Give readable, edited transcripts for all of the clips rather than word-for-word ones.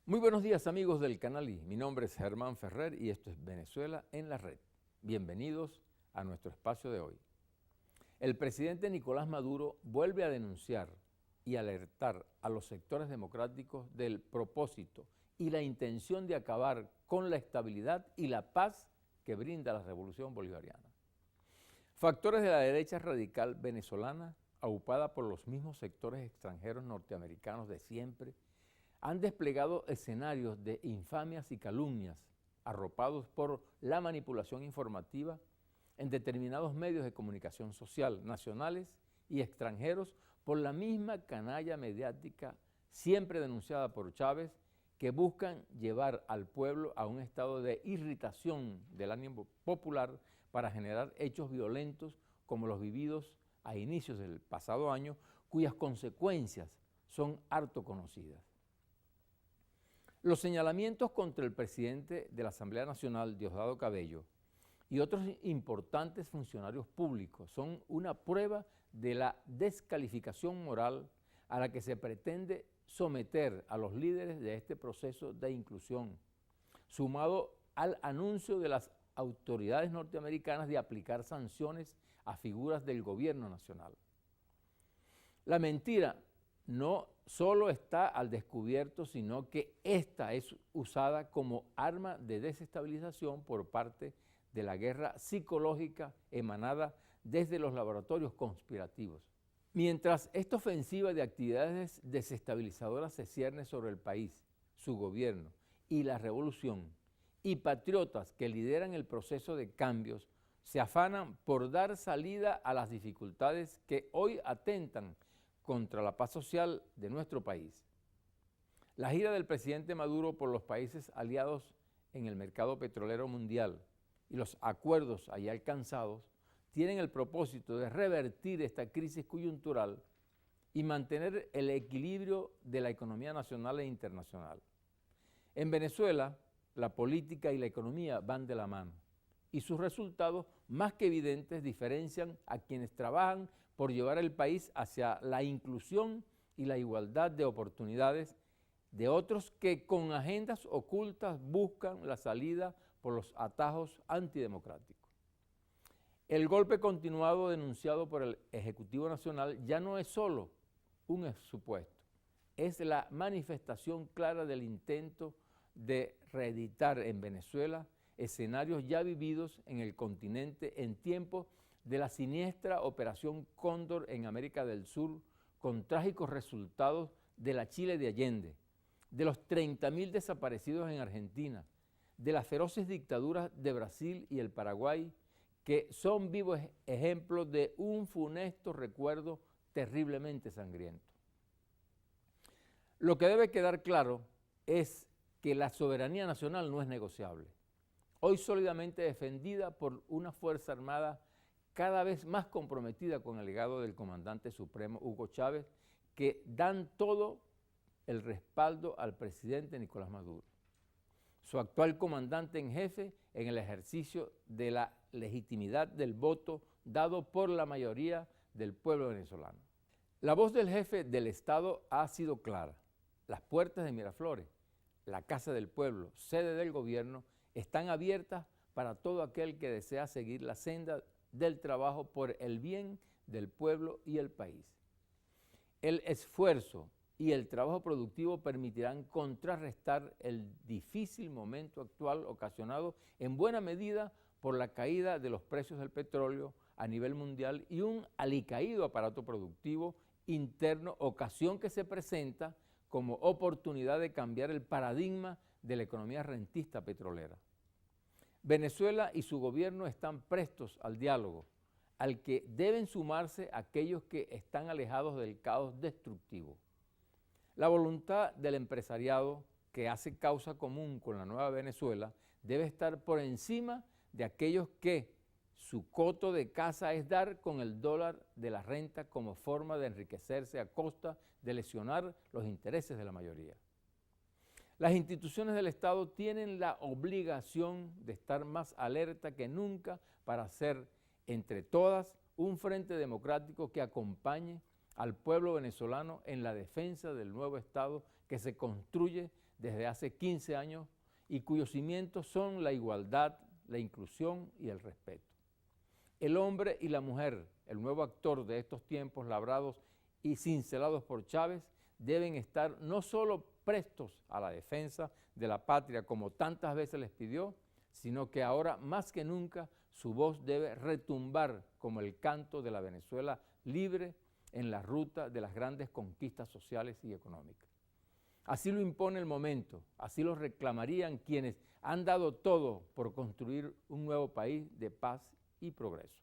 Muy buenos días amigos del canal I. Mi nombre es Germán Ferrer y esto es Venezuela en la Red. Bienvenidos a nuestro espacio de hoy. El presidente Nicolás Maduro vuelve a denunciar y alertar a los sectores democráticos del propósito y la intención de acabar con la estabilidad y la paz que brinda la revolución bolivariana. Factores de la derecha radical venezolana, aupada por los mismos sectores extranjeros norteamericanos de siempre, han desplegado escenarios de infamias y calumnias, arropados por la manipulación informativa en determinados medios de comunicación social, nacionales y extranjeros, por la misma canalla mediática siempre denunciada por Chávez, que buscan llevar al pueblo a un estado de irritación del ánimo popular para generar hechos violentos como los vividos a inicios del pasado año, cuyas consecuencias son harto conocidas. Los señalamientos contra el presidente de la Asamblea Nacional, Diosdado Cabello, y otros importantes funcionarios públicos son una prueba de la descalificación moral a la que se pretende someter a los líderes de este proceso de inclusión, sumado al anuncio de las autoridades norteamericanas de aplicar sanciones a figuras del gobierno nacional. La mentira no solo está al descubierto, sino que esta es usada como arma de desestabilización por parte de la guerra psicológica emanada desde los laboratorios conspirativos. Mientras esta ofensiva de actividades desestabilizadoras se cierne sobre el país, su gobierno y la revolución, y patriotas que lideran el proceso de cambios se afanan por dar salida a las dificultades que hoy atentan contra la paz social de nuestro país. La gira del presidente Maduro por los países aliados en el mercado petrolero mundial y los acuerdos allí alcanzados tienen el propósito de revertir esta crisis coyuntural y mantener el equilibrio de la economía nacional e internacional. En Venezuela, la política y la economía van de la mano y sus resultados más que evidentes diferencian a quienes trabajan por llevar el país hacia la inclusión y la igualdad de oportunidades de otros que con agendas ocultas buscan la salida por los atajos antidemocráticos. El golpe continuado denunciado por el Ejecutivo Nacional ya no es solo un supuesto, es la manifestación clara del intento de reeditar en Venezuela escenarios ya vividos en el continente en tiempos de la siniestra Operación Cóndor en América del Sur, con trágicos resultados de la Chile de Allende, de los 30.000 desaparecidos en Argentina, de las feroces dictaduras de Brasil y el Paraguay, que son vivos ejemplos de un funesto recuerdo terriblemente sangriento. Lo que debe quedar claro es que la soberanía nacional no es negociable, hoy sólidamente defendida por una Fuerza Armada cada vez más comprometida con el legado del comandante supremo Hugo Chávez, que dan todo el respaldo al presidente Nicolás Maduro, su actual comandante en jefe en el ejercicio de la legitimidad del voto dado por la mayoría del pueblo venezolano. La voz del jefe del Estado ha sido clara. Las puertas de Miraflores, la Casa del Pueblo, sede del gobierno, están abiertas para todo aquel que desea seguir la senda del trabajo por el bien del pueblo y el país. El esfuerzo y el trabajo productivo permitirán contrarrestar el difícil momento actual ocasionado en buena medida por la caída de los precios del petróleo a nivel mundial y un alicaído aparato productivo interno, ocasión que se presenta como oportunidad de cambiar el paradigma de la economía rentista petrolera. Venezuela y su gobierno están prestos al diálogo, al que deben sumarse aquellos que están alejados del caos destructivo. La voluntad del empresariado, que hace causa común con la nueva Venezuela, debe estar por encima de aquellos que su coto de caza es dar con el dólar de la renta como forma de enriquecerse a costa de lesionar los intereses de la mayoría. Las instituciones del Estado tienen la obligación de estar más alerta que nunca para hacer entre todas un frente democrático que acompañe al pueblo venezolano en la defensa del nuevo Estado que se construye desde hace 15 años y cuyos cimientos son la igualdad, la inclusión y el respeto. El hombre y la mujer, el nuevo actor de estos tiempos labrados y cincelados por Chávez, deben estar no solo prestos a la defensa de la patria como tantas veces les pidió, sino que ahora más que nunca su voz debe retumbar como el canto de la Venezuela libre en la ruta de las grandes conquistas sociales y económicas. Así lo impone el momento, así lo reclamarían quienes han dado todo por construir un nuevo país de paz y progreso.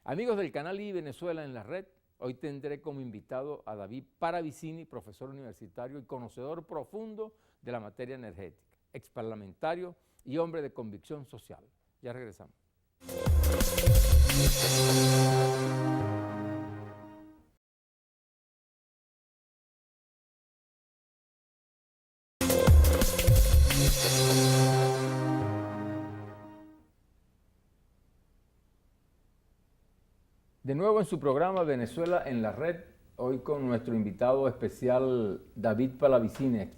Amigos del canal iVenezuela en la red, hoy tendré como invitado a David Paravicini, profesor universitario y conocedor profundo de la materia energética, exparlamentario y hombre de convicción social. Ya regresamos. De nuevo en su programa Venezuela en la red, hoy con nuestro invitado especial David Paravicini.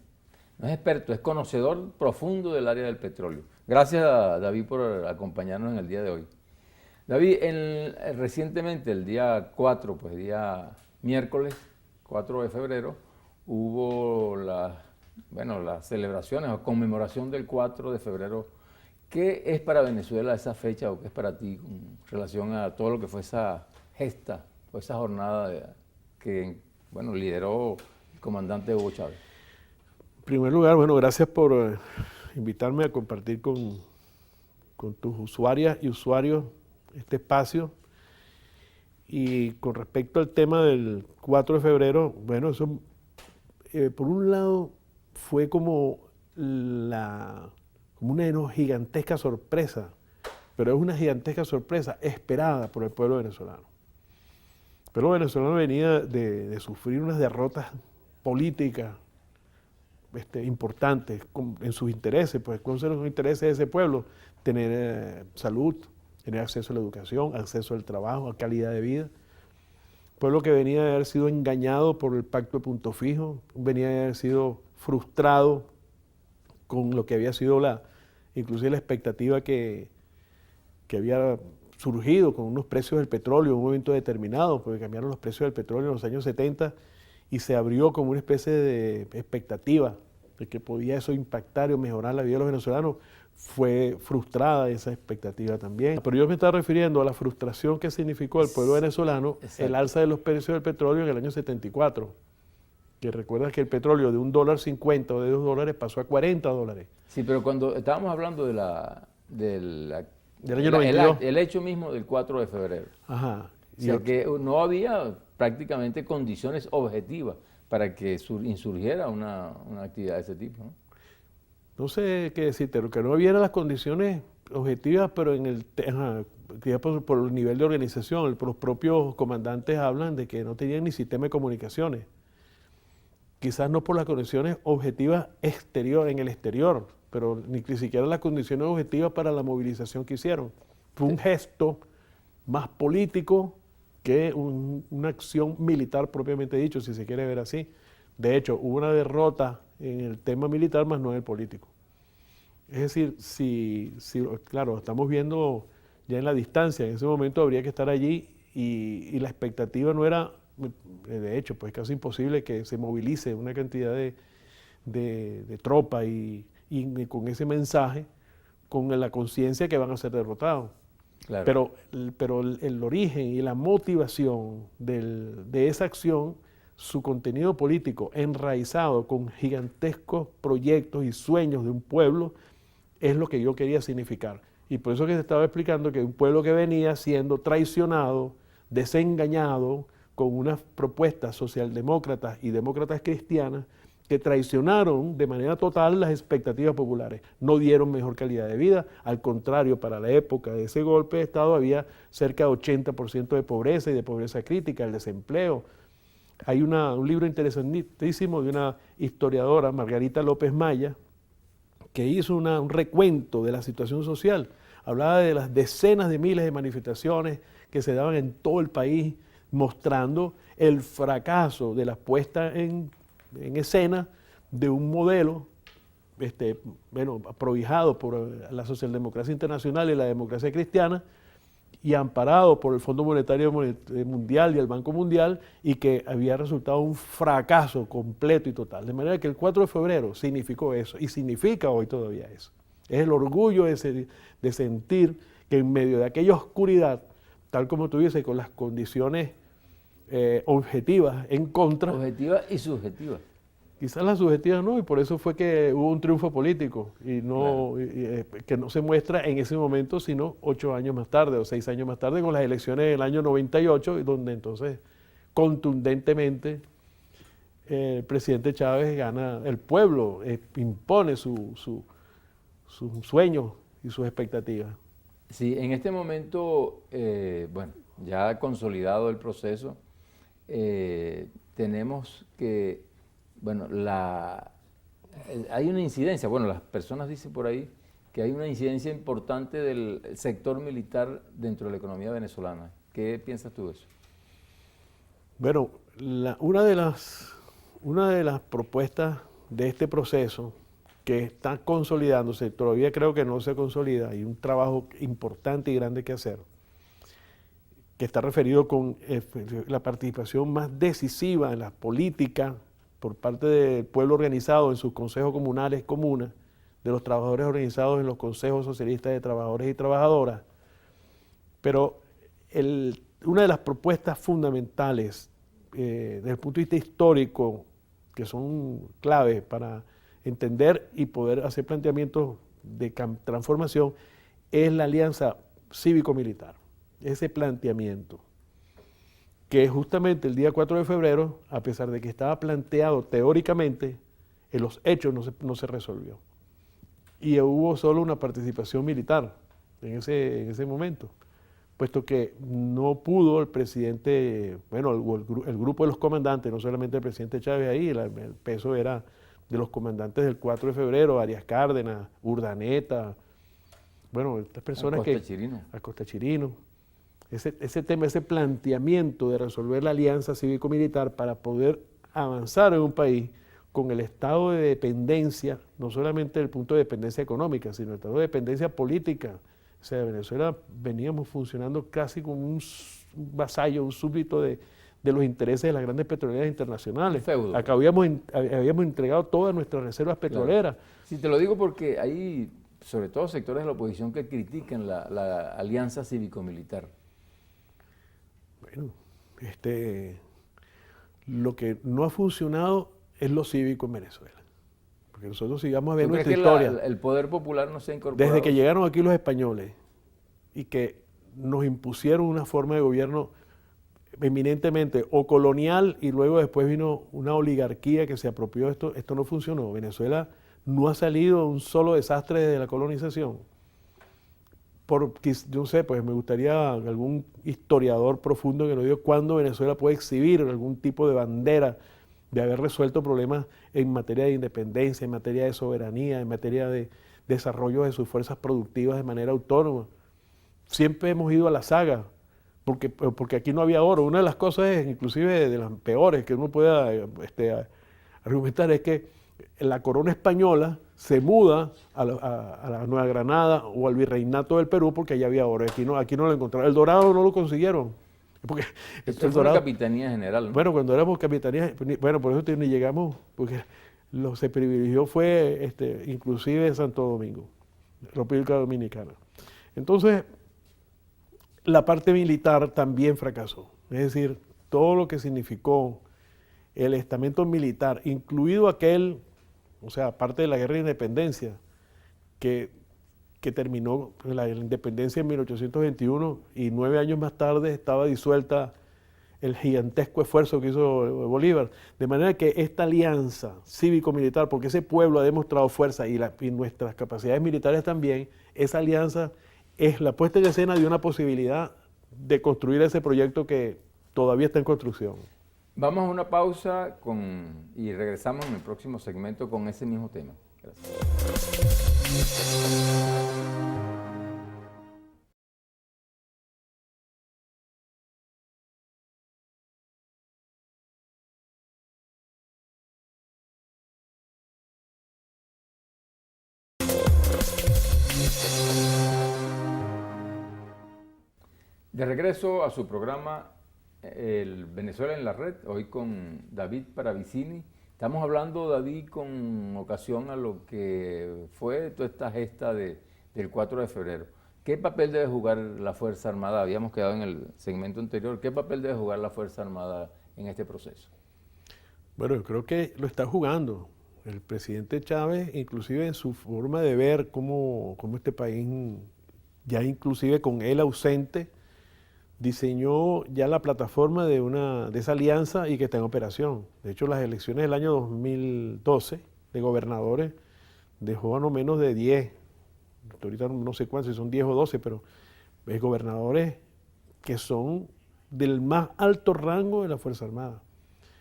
No es experto, es conocedor profundo del área del petróleo. Gracias a David por acompañarnos en el día de hoy. David, recientemente, el día 4, pues día miércoles 4 de febrero, hubo las celebraciones o conmemoración del 4 de febrero. ¿Qué es para Venezuela esa fecha o qué es para ti con relación a todo lo que fue esa gesta o esa jornada que lideró el comandante Hugo Chávez? En primer lugar, gracias por invitarme a compartir con tus usuarias y usuarios este espacio. Y con respecto al tema del 4 de febrero, eso por un lado fue como una gigantesca sorpresa, pero es una gigantesca sorpresa esperada por el pueblo venezolano. El pueblo venezolano venía de sufrir unas derrotas políticas importantes en sus intereses. Pues, ¿cuáles son los intereses de ese pueblo? Tener salud, tener acceso a la educación, acceso al trabajo, a calidad de vida. Pueblo que venía de haber sido engañado por el pacto de Punto Fijo, venía de haber sido frustrado con lo que había sido inclusive la expectativa que había surgido con unos precios del petróleo en un momento determinado, porque cambiaron los precios del petróleo en los años 70 y se abrió como una especie de expectativa de que podía eso impactar o mejorar la vida de los venezolanos. Fue frustrada esa expectativa también. Pero yo me estaba refiriendo a la frustración que significó al pueblo venezolano. Exacto. El alza de los precios del petróleo en el año 74. Que recuerdas que el petróleo de $1.50 o de $2 pasó a $40. Sí, pero cuando estábamos hablando del año 92. El hecho mismo del 4 de febrero. Ajá. O sea, que no había prácticamente condiciones objetivas para que insurgiera una actividad de ese tipo, ¿no? No sé qué decirte, que no hubiera las condiciones objetivas, pero por el nivel de organización, los propios comandantes hablan de que no tenían ni sistema de comunicaciones. Quizás no por las condiciones objetivas en el exterior, pero ni siquiera las condiciones objetivas para la movilización que hicieron. Fue un gesto más político que una acción militar propiamente dicho, si se quiere ver así. De hecho, hubo una derrota en el tema militar, más no en el político. Es decir, claro, estamos viendo ya en la distancia, en ese momento habría que estar allí y la expectativa no era, de hecho, pues casi imposible que se movilice una cantidad de tropas y con ese mensaje, con la conciencia que van a ser derrotados. Claro. Pero el origen y la motivación de esa acción, su contenido político enraizado con gigantescos proyectos y sueños de un pueblo, es lo que yo quería significar. Y por eso que se estaba explicando que un pueblo que venía siendo traicionado, desengañado, con unas propuestas socialdemócratas y demócratas cristianas que traicionaron de manera total las expectativas populares. No dieron mejor calidad de vida, al contrario, para la época de ese golpe de Estado había cerca de 80% de pobreza y de pobreza crítica, el desempleo. Hay un libro interesantísimo de una historiadora, Margarita López Maya, que hizo un recuento de la situación social. Hablaba de las decenas de miles de manifestaciones que se daban en todo el país, mostrando el fracaso de la puesta en escena de un modelo aprovijado por la socialdemocracia internacional y la democracia cristiana, y amparado por el Fondo Monetario Mundial y el Banco Mundial, y que había resultado un fracaso completo y total. De manera que el 4 de febrero significó eso, y significa hoy todavía eso. Es el orgullo de sentir que en medio de aquella oscuridad, tal como tú dices, con las condiciones objetivas en contra. Objetiva y subjetiva. Quizás las subjetivas no, y por eso fue que hubo un triunfo político, y no, que no se muestra en ese momento, sino 8 años más tarde o 6 años más tarde, con las elecciones del año 98, donde entonces contundentemente el presidente Chávez gana, el pueblo impone sus sueños y sus expectativas. Sí, en este momento, bueno, ya consolidado el proceso, tenemos que, bueno, hay una incidencia, bueno, las personas dicen por ahí que hay una incidencia importante del sector militar dentro de la economía venezolana. ¿Qué piensas tú de eso? Bueno, una de las propuestas de este proceso que está consolidándose, todavía creo que no se consolida, hay un trabajo importante y grande que hacer, que está referido con la participación más decisiva en la política por parte del pueblo organizado en sus consejos comunales, comunas, de los trabajadores organizados en los consejos socialistas de trabajadores y trabajadoras. Pero una de las propuestas fundamentales desde el punto de vista histórico, que son claves para entender y poder hacer planteamientos de transformación, es la alianza cívico-militar. Ese planteamiento, que justamente el día 4 de febrero, a pesar de que estaba planteado teóricamente, en los hechos no se resolvió. Y hubo solo una participación militar en ese momento, puesto que no pudo el presidente, bueno, el grupo de los comandantes, no solamente el presidente Chávez ahí, el peso era de los comandantes del 4 de febrero, Arias Cárdenas, Urdaneta, bueno, estas personas Acosta Chirino. Ese tema, ese planteamiento de resolver la alianza cívico-militar para poder avanzar en un país con el estado de dependencia, no solamente del punto de dependencia económica, sino el estado de dependencia política. O sea, Venezuela veníamos funcionando casi como un vasallo, un súbdito de los intereses de las grandes petroleras internacionales. Acá habíamos entregado todas nuestras reservas petroleras. Claro. Sí, te lo digo porque hay, sobre todo sectores de la oposición, que critican la alianza cívico-militar. Bueno, lo que no ha funcionado es lo cívico en Venezuela. Porque nosotros sigamos a ver nuestra historia. El poder popular no se ha incorporado. Desde que llegaron aquí los españoles y que nos impusieron una forma de gobierno eminentemente o colonial, y luego después vino una oligarquía que se apropió de esto no funcionó. Venezuela no ha salido un solo desastre desde la colonización. Yo sé, pues me gustaría algún historiador profundo que nos diga cuándo Venezuela puede exhibir algún tipo de bandera de haber resuelto problemas en materia de independencia, en materia de soberanía, en materia de desarrollo de sus fuerzas productivas de manera autónoma. Siempre hemos ido a la saga, porque aquí no había oro. Una de las cosas, inclusive de las peores que uno pueda argumentar, es que la corona española se muda a la Nueva Granada o al Virreinato del Perú porque allá había oro. Aquí no lo encontraron. El dorado no lo consiguieron. Porque Esto fue una capitanía general, ¿no? Bueno, cuando éramos capitanía, bueno, por eso ni llegamos, porque se privilegió fue inclusive Santo Domingo, República Dominicana. Entonces, la parte militar también fracasó. Es decir, todo lo que significó el estamento militar, incluido aquel, o sea, parte de la guerra de independencia, que terminó la independencia en 1821 y 9 años más tarde estaba disuelta el gigantesco esfuerzo que hizo Bolívar. De manera que esta alianza cívico-militar, porque ese pueblo ha demostrado fuerza y nuestras capacidades militares también, esa alianza es la puesta en escena de una posibilidad de construir ese proyecto que todavía está en construcción. Vamos a una pausa y regresamos en el próximo segmento con ese mismo tema. Gracias. De regreso a su programa el Venezuela en la Red, hoy con David Paravicini. Estamos hablando, David, con ocasión a lo que fue toda esta gesta del 4 de febrero. ¿Qué papel debe jugar la Fuerza Armada? Habíamos quedado en el segmento anterior. ¿Qué papel debe jugar la Fuerza Armada en este proceso? Bueno, yo creo que lo está jugando. El presidente Chávez, inclusive en su forma de ver cómo este país, ya inclusive con él ausente, diseñó ya la plataforma de esa alianza y que está en operación. De hecho, las elecciones del año 2012 de gobernadores dejó a no menos de 10, ahorita no sé cuántos, si son 10 o 12, pero es gobernadores que son del más alto rango de la Fuerza Armada.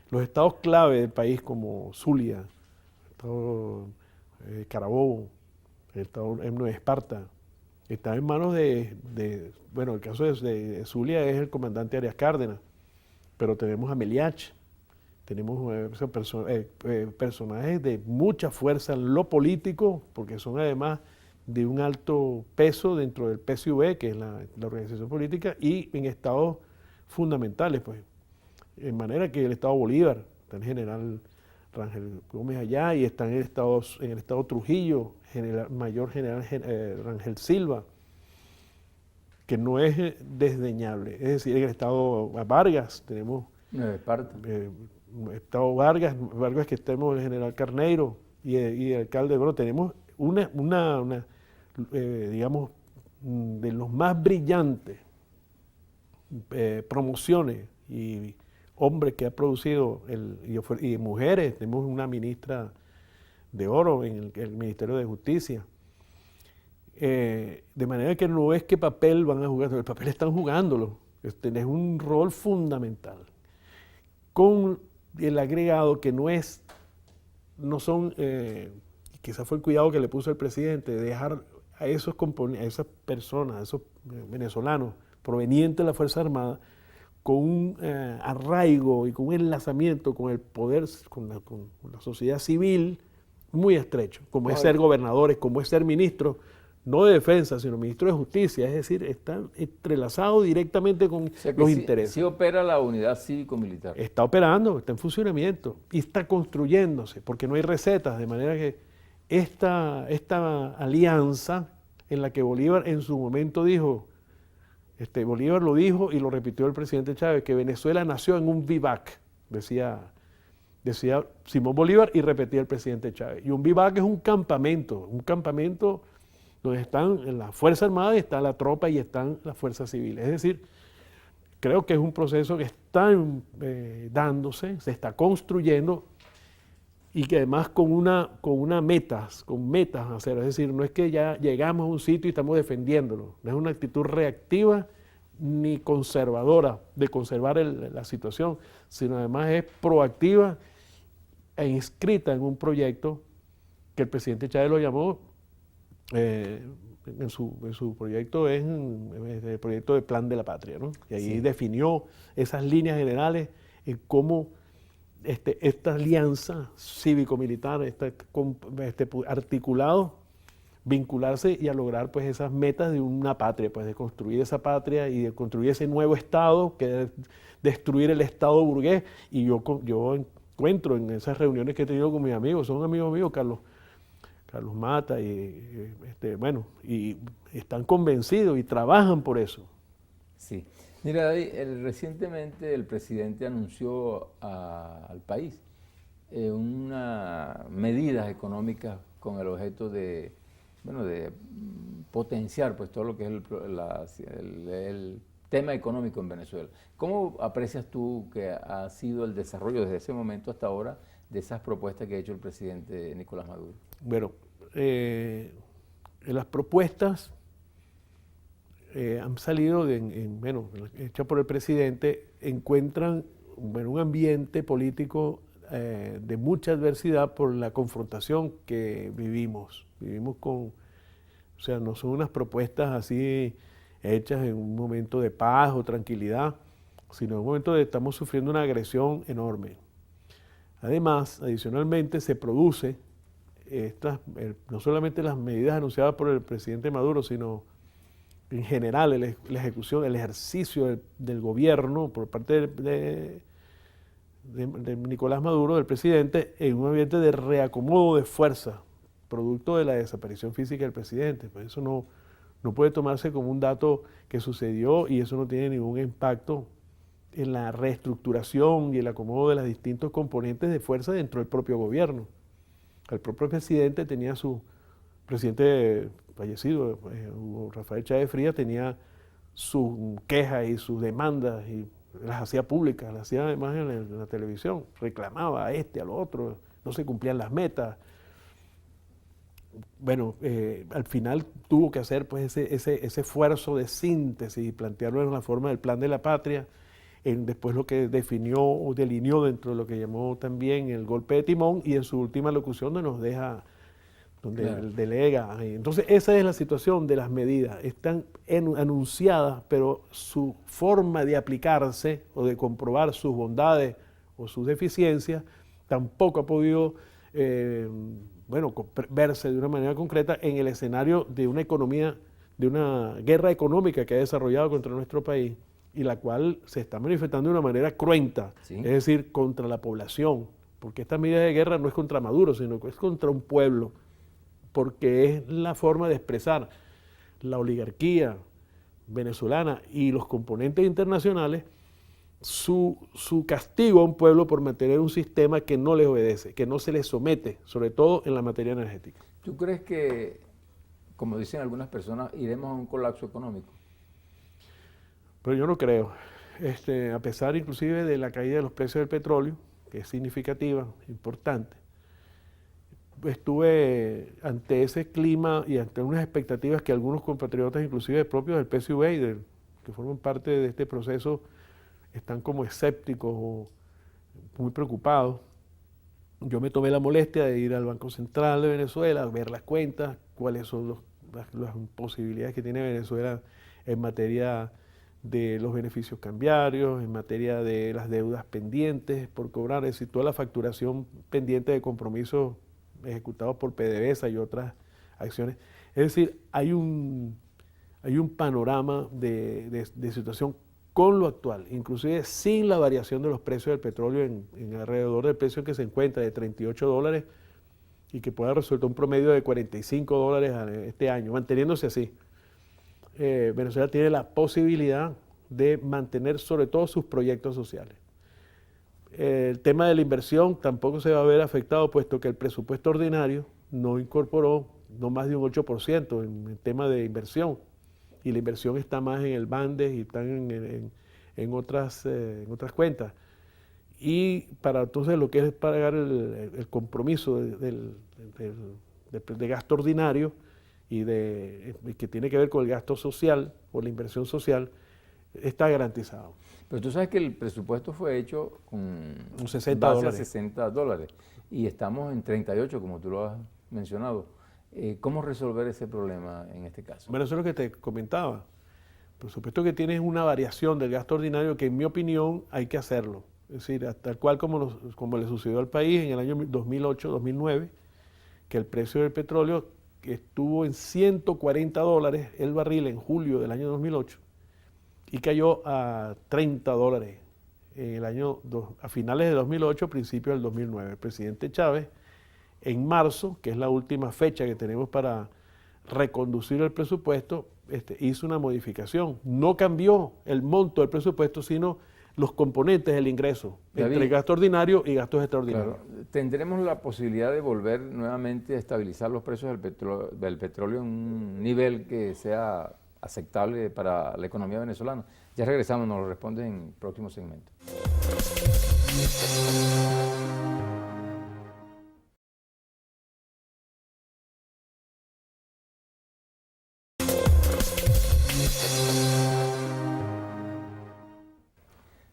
Los estados clave del país como Zulia, el estado Carabobo, el estado Nueva Esparta, está en manos bueno, el caso de Zulia es el comandante Arias Cárdenas, pero tenemos a Meliach, tenemos personajes de mucha fuerza en lo político, porque son además de un alto peso dentro del PSUV, que es la organización política, y en estados fundamentales, pues. En manera que el estado Bolívar, está el general Rangel Gómez allá, y está en el estado Trujillo, mayor general Rangel Silva, que no es desdeñable. Es decir, en el estado Vargas tenemos estado Vargas que tenemos el general Carneiro y el alcalde. Bueno, tenemos digamos, de los más brillantes promociones y hombres que ha producido y mujeres. Tenemos una ministra de oro en el Ministerio de Justicia. De manera que no es qué papel van a jugar, el papel están jugándolo. Es un rol fundamental. Con el agregado que no son, quizás fue el cuidado que le puso el presidente, de dejar a esas personas, a esos venezolanos provenientes de la Fuerza Armada, con un arraigo y con un enlazamiento con el poder, con la sociedad civil muy estrecho, como es ser gobernadores, como es ser ministros, no de defensa, sino ministro de justicia, es decir, están entrelazados directamente con los intereses. Sí opera la unidad cívico-militar. Está operando, está en funcionamiento y está construyéndose, porque no hay recetas, de manera que esta alianza en la que Bolívar en su momento dijo, Bolívar lo dijo y lo repitió el presidente Chávez, que Venezuela nació en un vivac, decía Simón Bolívar y repetía el presidente Chávez. Y un vivac es un campamento donde están la Fuerza Armada, está la tropa y están las fuerzas civiles. Es decir, creo que es un proceso que está dándose, se está construyendo y que además con metas a hacer. Es decir, no es que ya llegamos a un sitio y estamos defendiéndolo, no es una actitud reactiva ni conservadora de conservar la situación, sino además es proactiva e inscrita en un proyecto que el presidente Chávez lo llamó, en su proyecto es el proyecto de Plan de la Patria, ¿no? Y ahí definió esas líneas generales en cómo esta alianza cívico-militar, articulado, vincularse y a lograr pues esas metas de una patria, pues de construir esa patria y de construir ese nuevo Estado, que es destruir el Estado burgués. Y yo encuentro en esas reuniones que he tenido con mis amigos, son amigos míos, Carlos Mata, y están convencidos y trabajan por eso. Sí. Mira, David, recientemente el presidente anunció al país unas medidas económicas con el objeto de potenciar pues todo lo que es el tema económico en Venezuela. ¿Cómo aprecias tú que ha sido el desarrollo desde ese momento hasta ahora de esas propuestas que ha hecho el presidente Nicolás Maduro? Bueno, las propuestas han salido hechas por el presidente, encuentran un ambiente político de mucha adversidad por la confrontación que vivimos. O sea, no son unas propuestas así hechas en un momento de paz o tranquilidad, sino en un momento de estamos sufriendo una agresión enorme. Además, adicionalmente, se produce no solamente las medidas anunciadas por el presidente Maduro, sino en general la ejecución, el ejercicio del gobierno por parte de Nicolás Maduro, del presidente, en un ambiente de reacomodo de fuerza, producto de la desaparición física del presidente. Pues eso no puede tomarse como un dato que sucedió y eso no tiene ningún impacto en la reestructuración y el acomodo de los distintos componentes de fuerza dentro del propio gobierno. El propio presidente tenía su presidente fallecido, Hugo Rafael Chávez Frías, tenía sus quejas y sus demandas y las hacía públicas, las hacía además en la televisión, reclamaba a este, al otro, no se cumplían las metas. Bueno, al final tuvo que hacer pues ese esfuerzo de síntesis y plantearlo en la forma del Plan de la Patria, después lo que definió o delineó dentro de lo que llamó también el golpe de timón y en su última locución donde nos deja, donde Claro. delega. Entonces esa es la situación de las medidas, están anunciadas, pero su forma de aplicarse o de comprobar sus bondades o sus deficiencias tampoco ha podido verse de una manera concreta en el escenario de una economía, de una guerra económica que ha desarrollado contra nuestro país y la cual se está manifestando de una manera cruenta, Sí. es decir, contra la población, porque esta medida de guerra no es contra Maduro, sino que es contra un pueblo, porque es la forma de expresar la oligarquía venezolana y los componentes internacionales su castigo a un pueblo por mantener un sistema que no les obedece, que no se les somete, sobre todo en la materia energética. ¿Tú crees que, como dicen algunas personas, iremos a un colapso económico? Pero yo no creo. A pesar inclusive de la caída de los precios del petróleo, que es significativa, importante, estuve ante ese clima y ante unas expectativas que algunos compatriotas, inclusive propios del PSUV y que forman parte de este proceso, están como escépticos o muy preocupados. Yo me tomé la molestia de ir al Banco Central de Venezuela, ver las cuentas, cuáles son las posibilidades que tiene Venezuela en materia de los beneficios cambiarios, en materia de las deudas pendientes por cobrar, es decir, toda la facturación pendiente de compromisos ejecutados por PDVSA y otras acciones. Es decir, hay un panorama de situación con lo actual, inclusive sin la variación de los precios del petróleo en alrededor del precio que se encuentra de $38 y que pueda resultar un promedio de $45 este año, manteniéndose así. Venezuela tiene la posibilidad de mantener sobre todo sus proyectos sociales. El tema de la inversión tampoco se va a ver afectado, puesto que el presupuesto ordinario no incorporó no más de un 8% en el tema de inversión, y la inversión está más en el BANDES y están en otras cuentas. Y para entonces lo que es pagar el compromiso de gasto ordinario y que tiene que ver con el gasto social o la inversión social, está garantizado. Pero tú sabes que el presupuesto fue hecho con $60. base a $60 y estamos en 38, como tú lo has mencionado. ¿Cómo resolver ese problema en este caso? Bueno, eso es lo que te comentaba. Por supuesto que tienes una variación del gasto ordinario que en mi opinión hay que hacerlo. Es decir, tal cual como le sucedió al país en el año 2008-2009, que el precio del petróleo estuvo en $140 el barril en julio del año 2008 y cayó a $30 en a finales de 2008, principios del 2009. El presidente Chávez, en marzo, que es la última fecha que tenemos para reconducir el presupuesto, hizo una modificación. No cambió el monto del presupuesto, sino los componentes del ingreso, David, entre gasto ordinario y gastos extraordinarios. Claro, ¿tendremos la posibilidad de volver nuevamente a estabilizar los precios del petróleo en un nivel que sea aceptable para la economía venezolana? Ya regresamos, nos lo responde en el próximo segmento.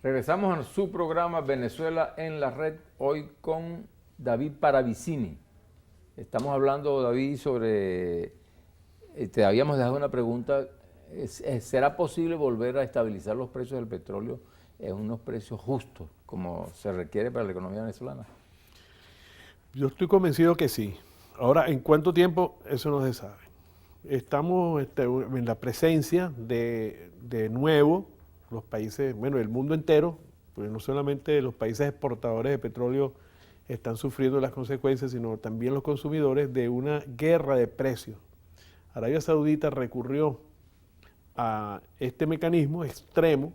Regresamos a su programa Venezuela en la Red, hoy con David Paravicini. Estamos hablando, David, sobre, te habíamos dejado una pregunta, ¿será posible volver a estabilizar los precios del petróleo en unos precios justos, como se requiere para la economía venezolana? Yo estoy convencido que sí. Ahora, ¿en cuánto tiempo? Eso no se sabe. estamos en la presencia de nuevo los países, bueno, el mundo entero, porque no solamente los países exportadores de petróleo están sufriendo las consecuencias, sino también los consumidores de una guerra de precios. Arabia Saudita recurrió a este mecanismo extremo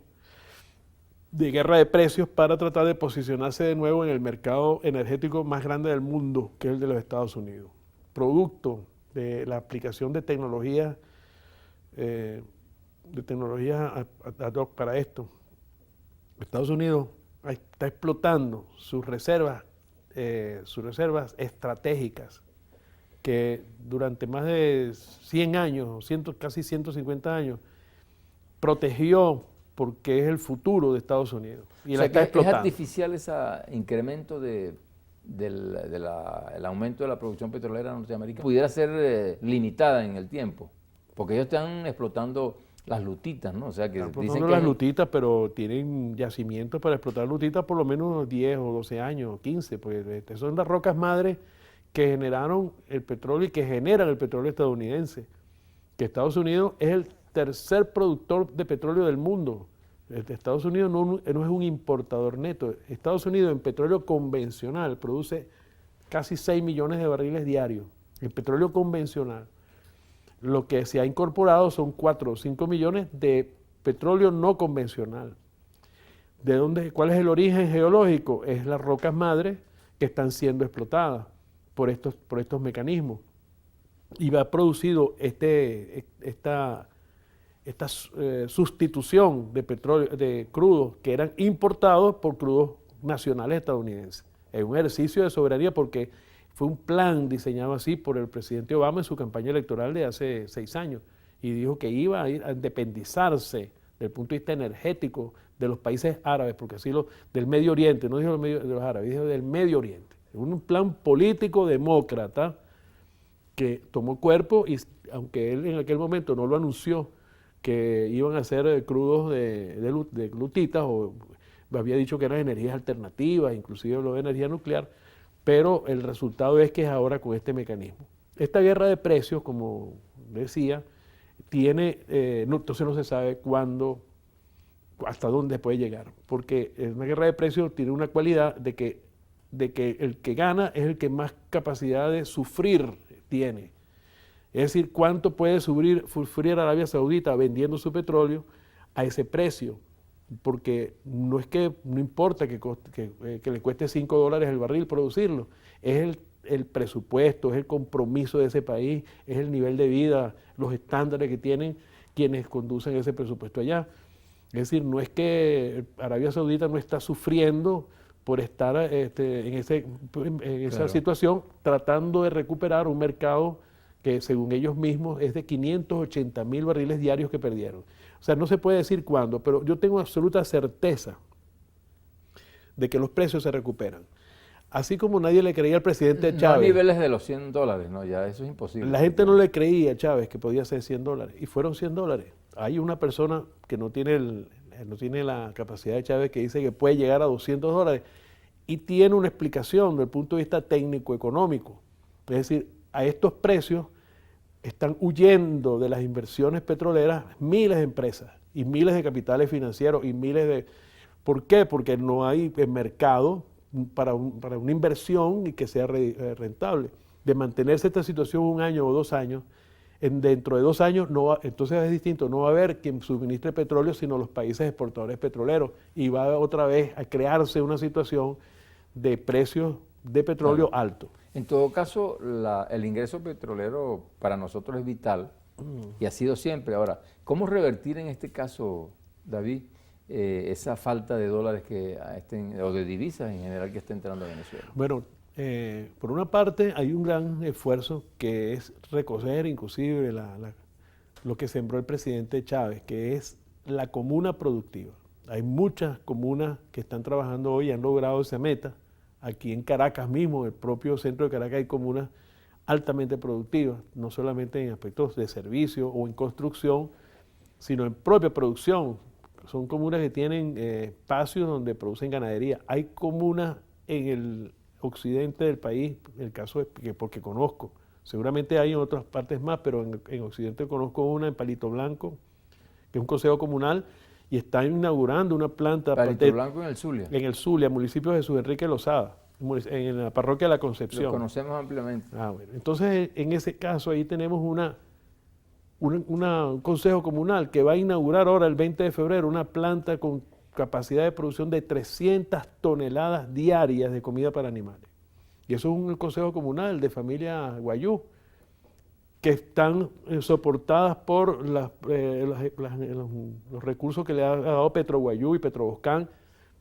de guerra de precios para tratar de posicionarse de nuevo en el mercado energético más grande del mundo, que es el de los Estados Unidos. Producto de la aplicación de tecnologías ad hoc para esto, Estados Unidos está explotando sus reservas estratégicas que durante más de 100 años, casi 150 años, protegió porque es el futuro de Estados Unidos. Y la está explotando. ¿Es artificial ese incremento del aumento de la producción petrolera norteamericana? Pudiera ser limitada en el tiempo, porque ellos están explotando las lutitas, ¿no? O sea, que están dicen explotando que las lutitas, pero tienen yacimientos para explotar lutitas por lo menos 10 o 12 años, 15, pues son las rocas madres que generaron el petróleo y que generan el petróleo estadounidense. Que Estados Unidos es el tercer productor de petróleo del mundo. Estados Unidos no es un importador neto. Estados Unidos en petróleo convencional produce casi 6 millones de barriles diarios. El petróleo convencional. Lo que se ha incorporado son 4 o 5 millones de petróleo no convencional. ¿Cuál es el origen geológico? Es las rocas madres que están siendo explotadas por estos mecanismos. Y ha producido esta sustitución de petróleo, de crudos que eran importados por crudos nacionales estadounidenses. Es un ejercicio de soberanía porque fue un plan diseñado así por el presidente Obama en su campaña electoral de hace 6 años y dijo que iba a ir a independizarse desde el punto de vista energético de los países árabes, porque así del Medio Oriente, no dijo de los árabes, dijo del Medio Oriente. Un plan político demócrata que tomó cuerpo y aunque él en aquel momento no lo anunció que iban a ser crudos de lutitas o había dicho que eran energías alternativas, inclusive lo de energía nuclear, pero el resultado es que es ahora con este mecanismo. Esta guerra de precios, como decía, entonces no se sabe cuándo, hasta dónde puede llegar, porque una guerra de precios tiene una cualidad de que el que gana es el que más capacidad de sufrir tiene. Es decir, cuánto puede sufrir Arabia Saudita vendiendo su petróleo a ese precio, porque no importa que le cueste $5 el barril producirlo, es el presupuesto, es el compromiso de ese país, es el nivel de vida, los estándares que tienen quienes conducen ese presupuesto allá. Es decir, no es que Arabia Saudita no está sufriendo por estar en esa situación, tratando de recuperar un mercado que según ellos mismos es de 580.000 barriles diarios que perdieron. O sea, no se puede decir cuándo, pero yo tengo absoluta certeza de que los precios se recuperan. Así como nadie le creía al presidente Chávez. No a niveles de los $100, no, ya eso es imposible. La gente no le creía a Chávez que podía ser $100 y fueron $100. Hay una persona que no tiene la capacidad de Chávez que dice que puede llegar a $200 y tiene una explicación desde el punto de vista técnico-económico. Es decir, a estos precios están huyendo de las inversiones petroleras miles de empresas y miles de capitales financieros y miles de... ¿Por qué? Porque no hay mercado para una inversión y que sea rentable. De mantenerse esta situación 1 año o 2 años, dentro de 2 años entonces es distinto, no va a haber quien suministre petróleo sino los países exportadores petroleros y va otra vez a crearse una situación de precios de petróleo alto. En todo caso, el ingreso petrolero para nosotros es vital y ha sido siempre. Ahora, ¿cómo revertir en este caso, David, esa falta de dólares o de divisas en general que está entrando a Venezuela? Bueno, por una parte hay un gran esfuerzo que es recoger inclusive lo que sembró el presidente Chávez, que es la comuna productiva. Hay muchas comunas que están trabajando hoy y han logrado esa meta. Aquí en Caracas mismo, en el propio centro de Caracas, hay comunas altamente productivas, no solamente en aspectos de servicio o en construcción, sino en propia producción. Son comunas que tienen espacios donde producen ganadería. Hay comunas en el occidente del país, el caso es porque conozco, Seguramente hay en otras partes más, pero en Occidente conozco una en Palito Blanco, que es un consejo comunal, y está inaugurando una planta. Palito Blanco en el Zulia. En el Zulia, municipio de Jesús Enrique Lozada, en la parroquia de la Concepción. Lo conocemos ampliamente. Bueno. Entonces, en ese caso, ahí tenemos un consejo comunal que va a inaugurar ahora el 20 de febrero una planta con capacidad de producción de 300 toneladas diarias de comida para animales. Y eso es un consejo comunal de familia Guayú, que están soportadas por los recursos que le ha dado Petroguayú y Petroboscán,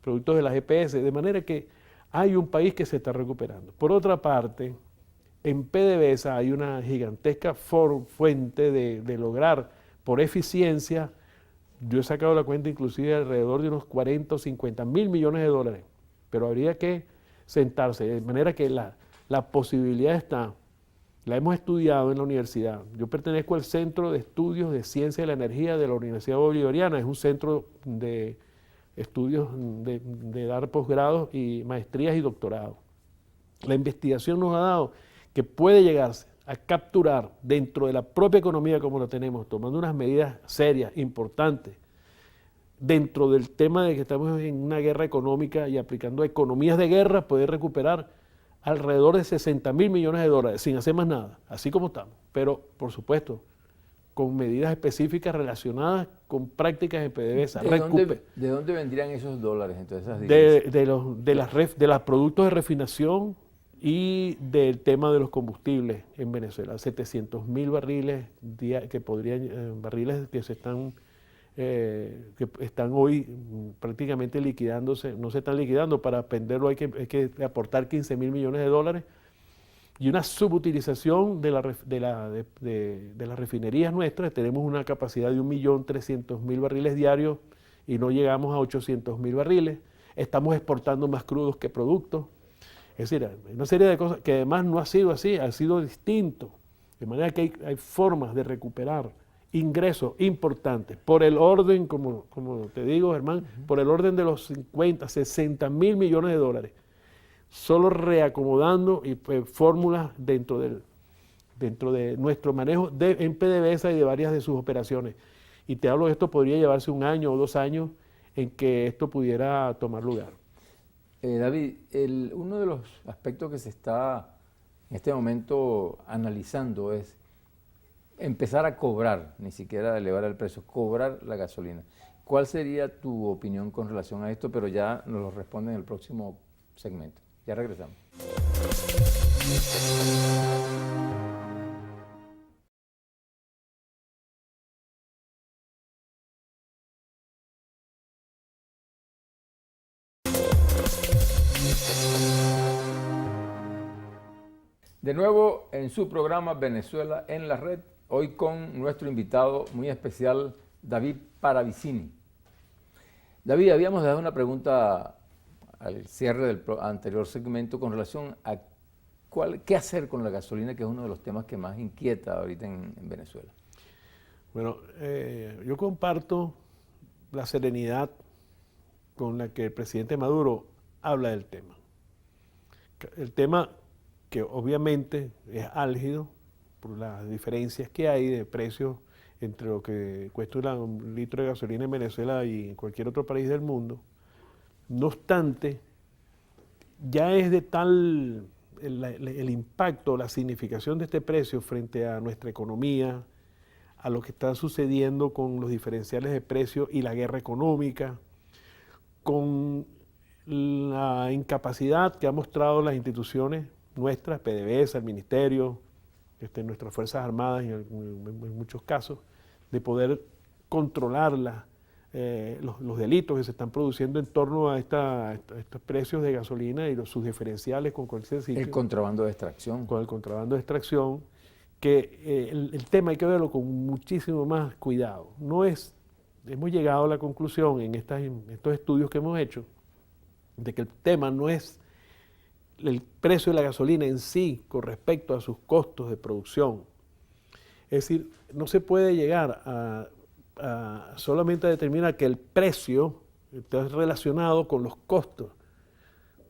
productos de la GPS, de manera que hay un país que se está recuperando. Por otra parte, en PDVSA hay una gigantesca fuente de lograr por eficiencia. Yo he sacado la cuenta inclusive alrededor de unos 40 o 50 mil millones de dólares, pero habría que sentarse, de manera que la posibilidad está. La hemos estudiado en la universidad. Yo pertenezco al Centro de Estudios de Ciencia de la Energía de la Universidad Bolivariana. Es un centro de estudios de dar posgrados y maestrías y doctorados. La investigación nos ha dado que puede llegarse a capturar dentro de la propia economía como la tenemos, tomando unas medidas serias, importantes, dentro del tema de que estamos en una guerra económica y aplicando economías de guerra, poder recuperar alrededor de 60 mil millones de dólares sin hacer más nada, así como estamos. Pero, por supuesto, con medidas específicas relacionadas con prácticas de PDVSA. ¿De dónde vendrían esos dólares entonces? De los productos de refinación y del tema de los combustibles en Venezuela. 700 mil barriles barriles que están hoy prácticamente liquidándose, no se están liquidando, para venderlo hay que aportar 15 mil millones de dólares, y una subutilización de las refinerías nuestras. Tenemos una capacidad de 1.300.000 barriles diarios y no llegamos a 800.000 barriles. Estamos exportando más crudos que productos. Es decir, hay una serie de cosas que además no ha sido así, ha sido distinto. De manera que hay formas de recuperar ingresos importantes, por el orden, como te digo, Germán, por el orden de los 50, 60 mil millones de dólares, solo reacomodando fórmulas dentro de nuestro manejo en PDVSA y de varias de sus operaciones. Y te hablo de esto, podría llevarse 1 año o 2 años en que esto pudiera tomar lugar. David, uno de los aspectos que se está en este momento analizando es empezar a cobrar, ni siquiera elevar el precio, cobrar la gasolina. ¿Cuál sería tu opinión con relación a esto? Pero ya nos lo responde en el próximo segmento. Ya regresamos. De nuevo en su programa Venezuela en la Red, hoy con nuestro invitado muy especial, David Paravicini. David, habíamos dado una pregunta al cierre del anterior segmento con relación a qué hacer con la gasolina, que es uno de los temas que más inquieta ahorita en Venezuela. Bueno, yo comparto la serenidad con la que el presidente Maduro habla del tema. El tema que obviamente es álgido por las diferencias que hay de precios entre lo que cuesta un litro de gasolina en Venezuela y en cualquier otro país del mundo. No obstante, ya es de tal el impacto, la significación de este precio frente a nuestra economía, a lo que está sucediendo con los diferenciales de precios y la guerra económica, con la incapacidad que han mostrado las instituciones nuestras, PDVSA, el Ministerio, nuestras Fuerzas Armadas en muchos casos, de poder controlar los delitos que se están produciendo en torno a estos precios de gasolina y sus diferenciales con cualquier sitio. El contrabando de extracción. Con el contrabando de extracción, que el tema hay que verlo con muchísimo más cuidado. Hemos llegado a la conclusión en estos estudios que hemos hecho de que el tema no es el precio de la gasolina en sí con respecto a sus costos de producción. Es decir, no se puede llegar a solamente a determinar que el precio está relacionado con los costos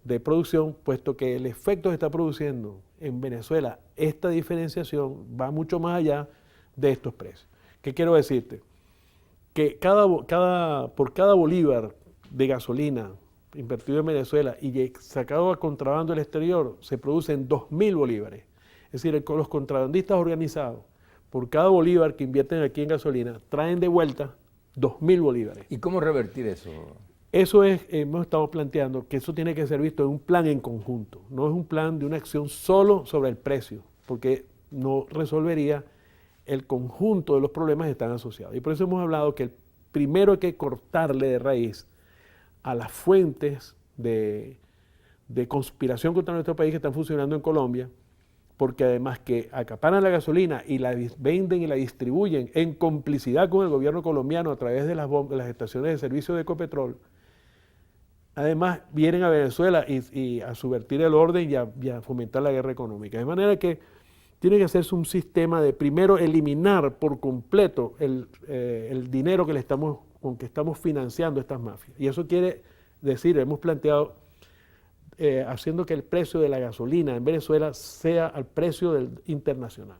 de producción, puesto que el efecto que está produciendo en Venezuela esta diferenciación va mucho más allá de estos precios. ¿Qué quiero decirte? Que por cada bolívar de gasolina invertido en Venezuela y sacado a contrabando del exterior, se producen 2.000 bolívares. Es decir, los contrabandistas organizados, por cada bolívar que invierten aquí en gasolina, traen de vuelta 2.000 bolívares. ¿Y cómo revertir eso? Eso es, hemos estado planteando que eso tiene que ser visto en un plan en conjunto, no es un plan de una acción solo sobre el precio, porque no resolvería el conjunto de los problemas que están asociados. Y por eso hemos hablado que primero hay que cortarle de raíz a las fuentes de conspiración contra nuestro país que están funcionando en Colombia, porque además que acaparan la gasolina y la venden y la distribuyen en complicidad con el gobierno colombiano a través de las estaciones de servicio de Ecopetrol, además vienen a Venezuela y a subvertir el orden y a fomentar la guerra económica. De manera que tiene que hacerse un sistema de primero eliminar por completo el dinero con que estamos financiando estas mafias. Y eso quiere decir, hemos planteado, haciendo que el precio de la gasolina en Venezuela sea al precio internacional.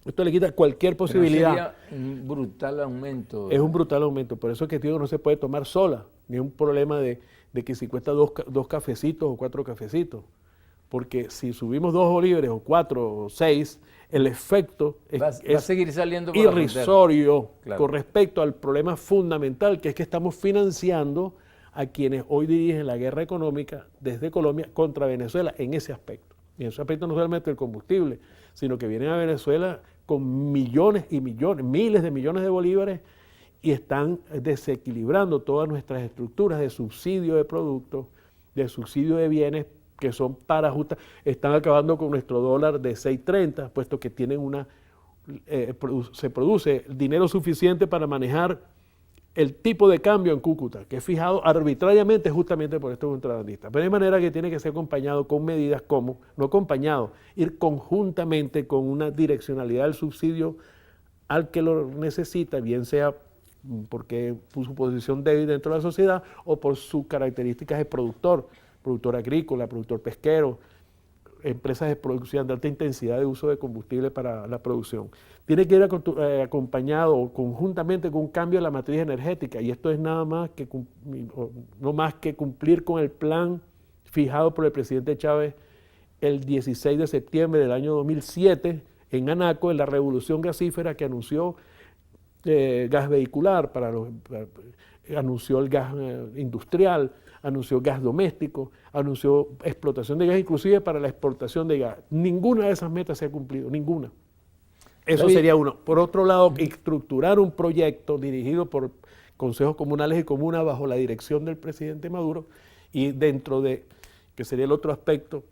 Esto le quita cualquier posibilidad. Sería un brutal aumento. Es un brutal aumento, por eso es que digo, no se puede tomar sola, ni es un problema de que si cuesta dos cafecitos o 4 cafecitos, porque si subimos 2 bolívares o 4 o 6, el efecto va a seguir saliendo por irrisorio, claro, con respecto al problema fundamental, que es que estamos financiando a quienes hoy dirigen la guerra económica desde Colombia contra Venezuela en ese aspecto. Y en ese aspecto no solamente el combustible, sino que vienen a Venezuela con millones y millones, miles de millones de bolívares y están desequilibrando todas nuestras estructuras de subsidio de productos, de subsidio de bienes que son para ajustar, están acabando con nuestro dólar de 6.30, puesto que tienen se produce dinero suficiente para manejar el tipo de cambio en Cúcuta, que es fijado arbitrariamente justamente por estos contrabandistas. Pero de manera que tiene que ser acompañado con medidas como, no acompañado, ir conjuntamente con una direccionalidad del subsidio al que lo necesita, bien sea porque por su posición débil dentro de la sociedad o por sus características de productor agrícola, productor pesquero, empresas de producción de alta intensidad de uso de combustible para la producción. Tiene que ir acompañado conjuntamente con un cambio de la matriz energética, y esto es nada más que, no más que cumplir con el plan fijado por el presidente Chávez el 16 de septiembre del año 2007 en Anaco, en la revolución gasífera que anunció gas vehicular, anunció el gas industrial, anunció gas doméstico, anunció explotación de gas, inclusive para la exportación de gas. Ninguna de esas metas se ha cumplido, ninguna. Eso sería uno. Por otro lado, estructurar un proyecto dirigido por consejos comunales y comunas bajo la dirección del presidente Maduro y dentro de, que sería el otro aspecto,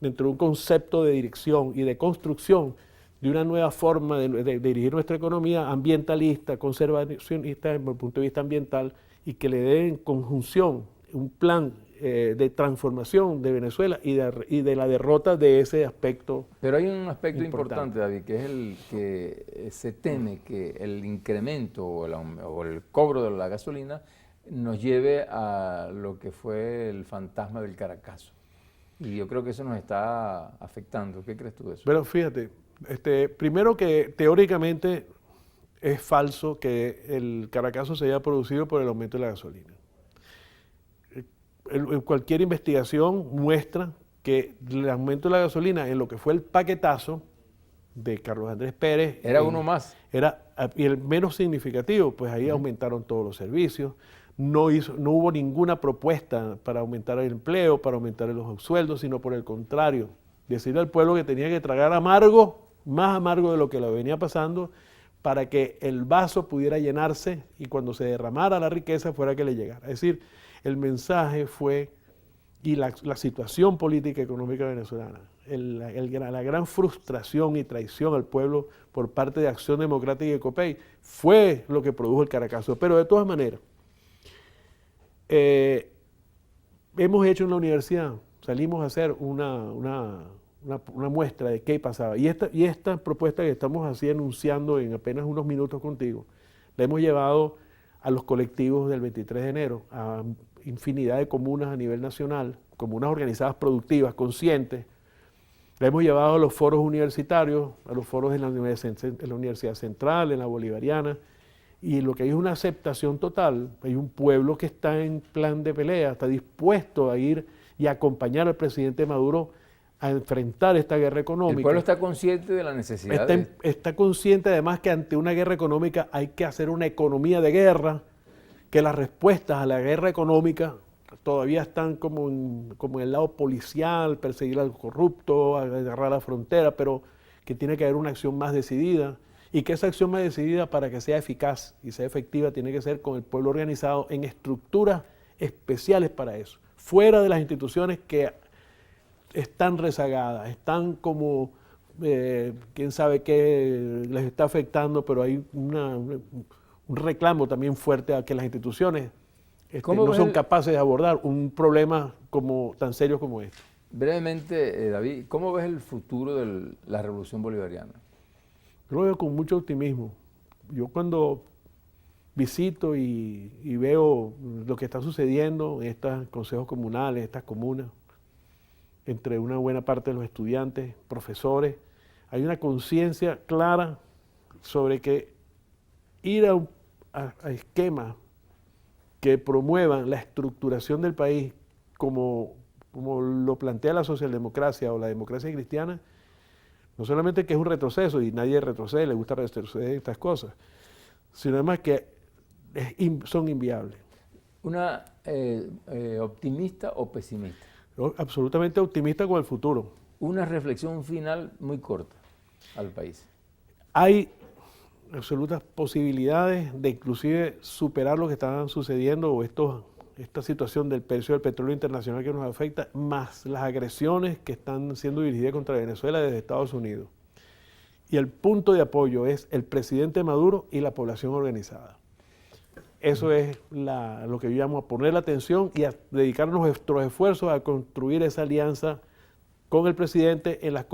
dentro de un concepto de dirección y de construcción de una nueva forma de dirigir nuestra economía ambientalista, conservacionista desde el punto de vista ambiental, y que le dé en conjunción un plan de transformación de Venezuela y de la derrota de ese aspecto. Pero hay un aspecto importante, David, que es el que se teme que el incremento o el cobro de la gasolina nos lleve a lo que fue el fantasma del Caracazo. Y yo creo que eso nos está afectando. ¿Qué crees tú de eso? Pero fíjate, primero que teóricamente es falso que el Caracazo se haya producido por el aumento de la gasolina. Cualquier investigación muestra que el aumento de la gasolina en lo que fue el paquetazo de Carlos Andrés Pérez era uno más. Y el menos significativo, pues ahí aumentaron todos los servicios, no hubo ninguna propuesta para aumentar el empleo, para aumentar los sueldos, sino por el contrario, decirle al pueblo que tenía que tragar amargo, más amargo de lo que le venía pasando, para que el vaso pudiera llenarse y cuando se derramara la riqueza fuera que le llegara. Es decir, el mensaje fue, y la situación política y económica venezolana, la gran frustración y traición al pueblo por parte de Acción Democrática y Ecopey fue lo que produjo el Caracazo. Pero de todas maneras, hemos hecho en la universidad, salimos a hacer una muestra de qué pasaba. Y esta propuesta que estamos así anunciando en apenas unos minutos contigo, la hemos llevado a los colectivos del 23 de enero, a infinidad de comunas a nivel nacional, comunas organizadas productivas, conscientes, La hemos llevado a los foros universitarios, a los foros en la Universidad Central, en la Bolivariana, y lo que hay es una aceptación total. Hay un pueblo que está en plan de pelea, está dispuesto a ir y acompañar al presidente Maduro a enfrentar esta guerra económica. El pueblo está consciente de la necesidad. Está consciente además que ante una guerra económica hay que hacer una economía de guerra, que las respuestas a la guerra económica todavía están como en el lado policial, perseguir al corrupto, agarrar la frontera, pero que tiene que haber una acción más decidida y que esa acción más decidida, para que sea eficaz y sea efectiva, tiene que ser con el pueblo organizado en estructuras especiales para eso, fuera de las instituciones que están rezagadas, están como, quién sabe qué les está afectando, pero hay un reclamo también fuerte a que las instituciones no son capaces de abordar un problema tan serio como este. Brevemente, David, ¿cómo ves el futuro de la revolución bolivariana? Yo lo veo con mucho optimismo. Yo cuando visito y veo lo que está sucediendo en estos consejos comunales, estas comunas, entre una buena parte de los estudiantes, profesores, hay una conciencia clara sobre que ir a esquemas que promuevan la estructuración del país como lo plantea la socialdemocracia o la democracia cristiana, no solamente que es un retroceso, y nadie retrocede, le gusta retroceder estas cosas, sino además que son inviables. ¿Una optimista o pesimista? Yo, absolutamente optimista con el futuro. Una reflexión final muy corta al país. Hay absolutas posibilidades de inclusive superar lo que está sucediendo o esta situación del precio del petróleo internacional que nos afecta, más las agresiones que están siendo dirigidas contra Venezuela desde Estados Unidos. Y el punto de apoyo es el presidente Maduro y la población organizada. Eso es lo que yo llamo a poner la atención y a dedicar nuestros esfuerzos a construir esa alianza con el presidente en las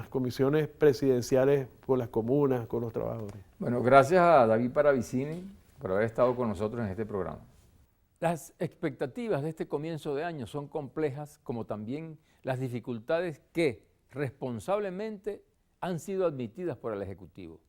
comisiones presidenciales, con las comunas, con los trabajadores. Bueno, gracias a David Paravicini por haber estado con nosotros en este programa. Las expectativas de este comienzo de año son complejas, como también las dificultades que responsablemente han sido admitidas por el Ejecutivo.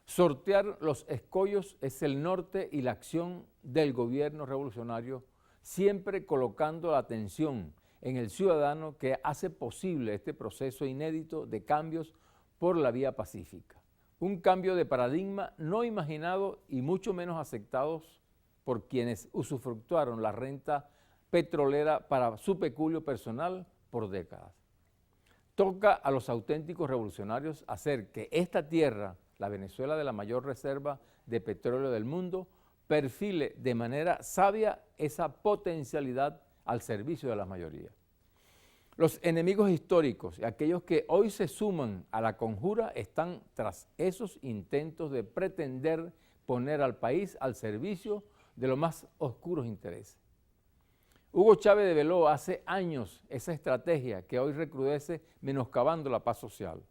Sortear los escollos es el norte y la acción del gobierno revolucionario, siempre colocando la atención en el ciudadano que hace posible este proceso inédito de cambios por la vía pacífica. Un cambio de paradigma no imaginado y mucho menos aceptados por quienes usufructuaron la renta petrolera para su peculio personal por décadas. Toca a los auténticos revolucionarios hacer que esta tierra, la Venezuela de la mayor reserva de petróleo del mundo, perfile de manera sabia esa potencialidad al servicio de la mayoría. Los enemigos históricos y aquellos que hoy se suman a la conjura están tras esos intentos de pretender poner al país al servicio de los más oscuros intereses. Hugo Chávez develó hace años esa estrategia que hoy recrudece menoscabando la paz social.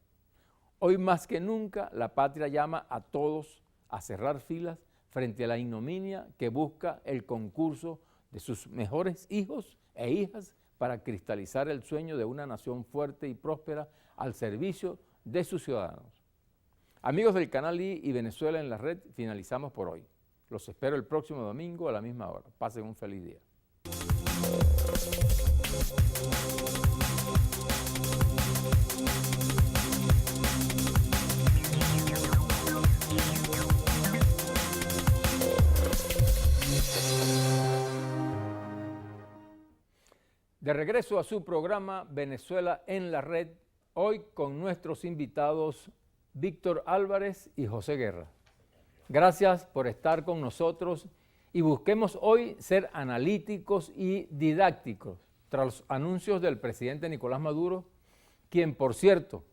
Hoy más que nunca la patria llama a todos a cerrar filas frente a la ignominia que busca el concurso de sus mejores hijos e hijas para cristalizar el sueño de una nación fuerte y próspera al servicio de sus ciudadanos. Amigos del Canal I y Venezuela en la Red, finalizamos por hoy. Los espero el próximo domingo a la misma hora. Pasen un feliz día. De regreso a su programa Venezuela en la Red, hoy con nuestros invitados Víctor Álvarez y José Guerra. Gracias por estar con nosotros y busquemos hoy ser analíticos y didácticos tras los anuncios del presidente Nicolás Maduro, quien, por cierto,